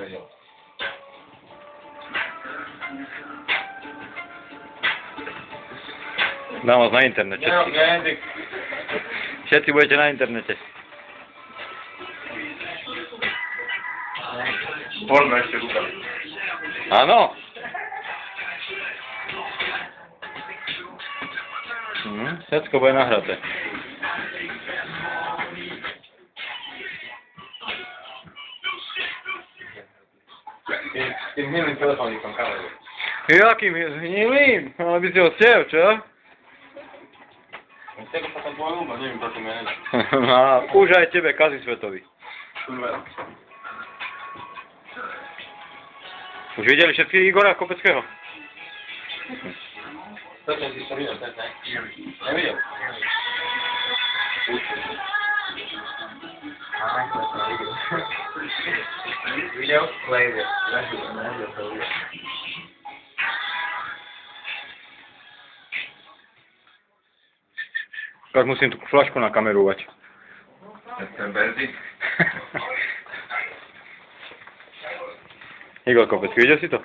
nevidel. Dám vás na internet. Všetci budete na internete. Poďme ešte rúkať. Áno. Všetko bude nahraté. Tým hnilým telefónikom kameru. Jakým hnilým? Ale by si ho stiev, čo? Z tego sa tam tvoj ľúba, neviem, prečo mi nedá. A už aj tebe kazí svetový. Už videli všetky Igora Kopeckého? To som si to videl, ne? Nevidel. Videl? Lejde. Nevidel to videl. Tak musím tú flašku nakamerovať. Ten benzín. Igor Kopecký, videl si to?